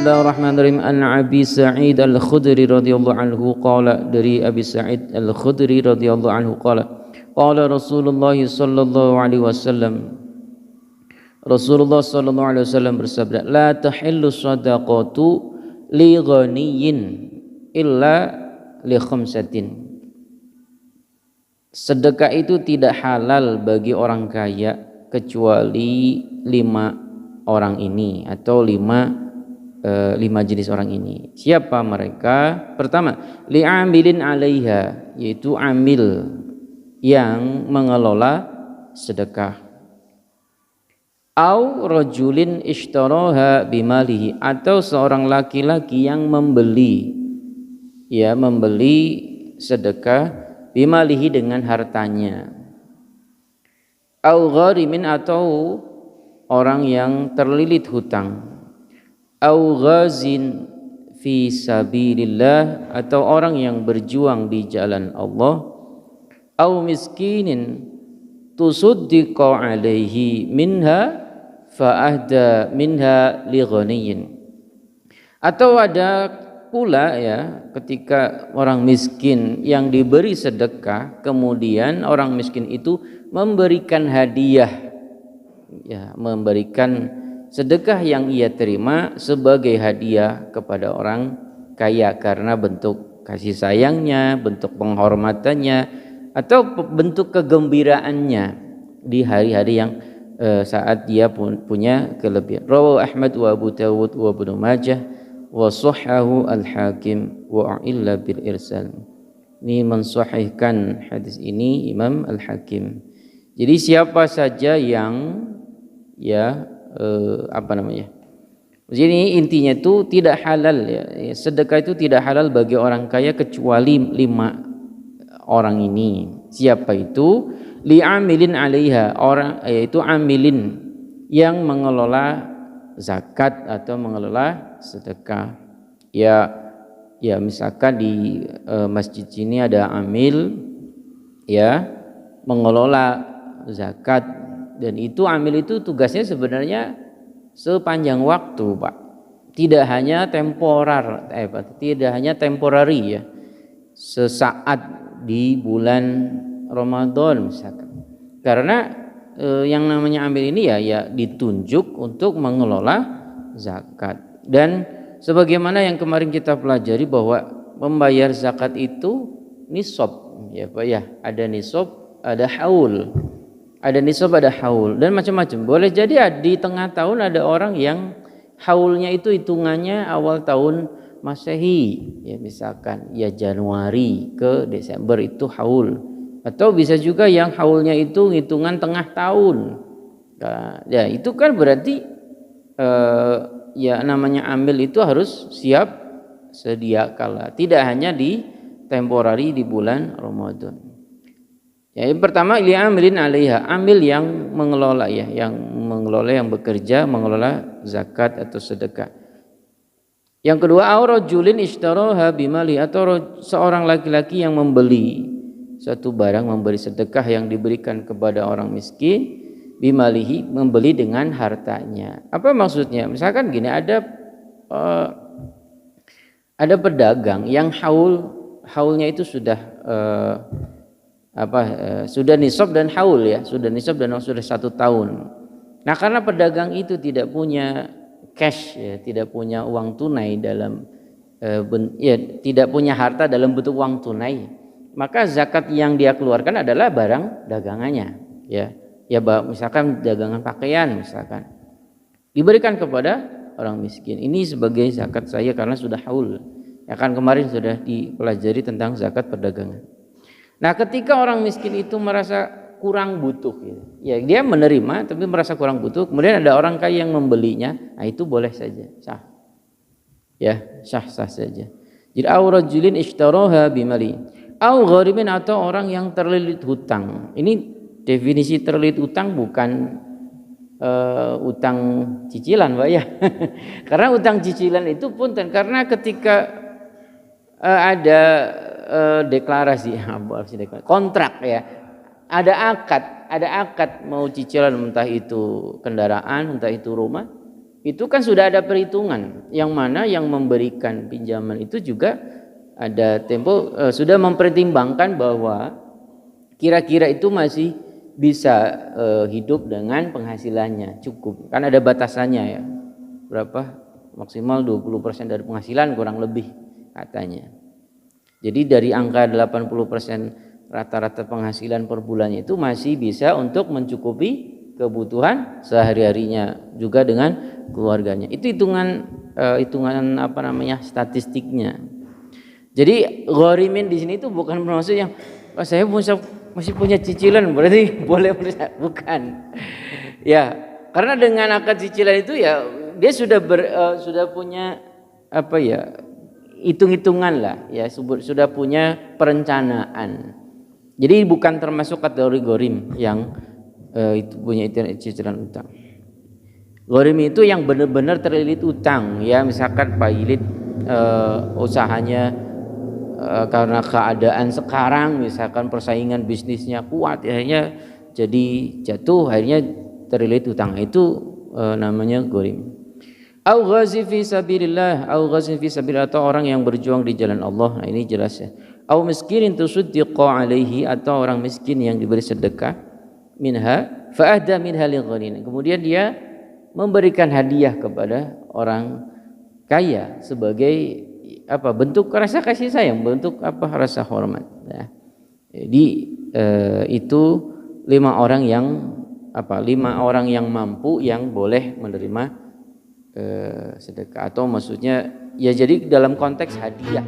Bismillahirrahmanirrahim. An Abi Sa'id Al-Khudri radhiyallahu anhu qala, dari Abi Sa'id Al-Khudri radhiyallahu anhu qala Rasulullah sallallahu alaihi wasallam, Rasulullah sallallahu alaihi wasallam bersabda, la tahillu shadaqatu li ghaniyyin illa li khamsatin. Sedekah itu tidak halal bagi orang kaya kecuali 5 orang ini, atau 5 jenis orang ini. Siapa mereka? Pertama, li'amilin 'alaiha, yaitu amil yang mengelola sedekah. Au rajulin ishtaraha bimalihi, atau seorang laki-laki yang membeli sedekah bimalihi dengan hartanya. Au gharimin, atau orang yang terlilit hutang. Au ghazin fi sabilillah, atau orang yang berjuang di jalan Allah. Au miskinin tusuddiqa alaihi minha fa ahda minha li ghaniyin. Atau ada pula ketika orang miskin yang diberi sedekah, kemudian orang miskin itu memberikan hadiah, memberikan sedekah yang ia terima sebagai hadiah kepada orang kaya karena bentuk kasih sayangnya, bentuk penghormatannya, atau bentuk kegembiraannya di hari-hari yang saat dia punya kelebihan. Rawahu Ahmad wa Abu Dawud wa Ibnu Majah wa sahhahu Al-Hakim wa illa bil irsal. Ini mensahihkan hadis ini Imam Al-Hakim. Jadi siapa saja yang Jadi intinya itu tidak halal sedekah itu tidak halal bagi orang kaya kecuali 5 orang ini. Siapa itu? Li'amilin 'alaiha, orang yaitu amilin yang mengelola zakat atau mengelola sedekah. Misalkan di masjid sini ada amil mengelola zakat. Dan itu amil itu tugasnya sebenarnya sepanjang waktu, Pak. Tidak hanya temporary sesaat di bulan Ramadan misalkan. Karena yang namanya amil ini ditunjuk untuk mengelola zakat. Dan sebagaimana yang kemarin kita pelajari bahwa membayar zakat itu nisab, ada nisab, ada haul. Ada nisab, ada haul, dan macam-macam. Boleh jadi di tengah tahun ada orang yang haulnya itu hitungannya awal tahun Masehi, misalkan Januari ke Desember itu haul. Atau bisa juga yang haulnya itu hitungan tengah tahun. Nah, itu kan berarti namanya amil itu harus siap sedia kala. Tidak hanya di temporari di bulan Ramadan. Yang pertama, li'amilin 'alaiha, amil yang mengelola yang bekerja mengelola zakat atau sedekah. Yang kedua, aurajulin ishtaraha bimali, atau seorang laki-laki yang membeli suatu barang, memberi sedekah yang diberikan kepada orang miskin, bimalihi, membeli dengan hartanya. Apa maksudnya? Misalkan gini, ada pedagang yang haulnya itu sudah sudah nisab dan haul, sudah nisab dan sudah 1 tahun. Nah, karena pedagang itu tidak punya cash, tidak punya uang tunai tidak punya harta dalam bentuk uang tunai, maka zakat yang dia keluarkan adalah barang dagangannya, misalkan dagangan pakaian misalkan, diberikan kepada orang miskin. Ini sebagai zakat saya karena sudah haul. Kemarin sudah dipelajari tentang zakat perdagangan. Nah, ketika orang miskin itu merasa kurang butuh, dia menerima tapi merasa kurang butuh, kemudian ada orang kaya yang membelinya, nah itu boleh saja, sah saja. Jadi aurajulin ishtaraha bimali, au gharimin, atau orang yang terlilit hutang. Ini definisi terlilit hutang bukan utang cicilan, Pak Karena utang cicilan itu punten, karena ketika ada deklarasi kontrak, ada akad mau cicilan, entah itu kendaraan, entah itu rumah, itu kan sudah ada perhitungan, yang mana yang memberikan pinjaman itu juga ada tempo sudah mempertimbangkan bahwa kira-kira itu masih bisa hidup dengan penghasilannya cukup, kan ada batasannya ya, berapa, maksimal 20% dari penghasilan kurang lebih katanya. Jadi dari angka 80% rata-rata penghasilan per bulannya itu masih bisa untuk mencukupi kebutuhan sehari-harinya juga dengan keluarganya. Itu hitungan apa namanya, statistiknya. Jadi ghorimin di sini itu bukan maksud yang saya masih punya cicilan berarti boleh, bukan. Ya, karena dengan akad cicilan itu ya dia sudah punya apa ya, hitung-hitungan lah ya, sudah punya perencanaan. Jadi bukan termasuk kategori ghorim yang itu punya cicilan utang. Ghorim itu yang benar-benar terlilit utang ya, misalkan Pak Ilit usahanya karena keadaan sekarang misalkan persaingan bisnisnya kuat ya, akhirnya jadi jatuh, akhirnya terlilit utang, itu namanya ghorim. Au ghazi fi sabilillah, au ghazi fi sabilillah, atau orang yang berjuang di jalan Allah. Nah ini jelas ya. Au miskinin tusuddiqa alaihi, atau orang miskin yang diberi sedekah minha fa ahda minha lil ghanin, kemudian dia memberikan hadiah kepada orang kaya sebagai apa, bentuk rasa kasih sayang, bentuk apa, rasa hormat ya. Jadi itu 5 orang yang mampu yang boleh menerima sedekah, atau maksudnya ya jadi dalam konteks hadiah.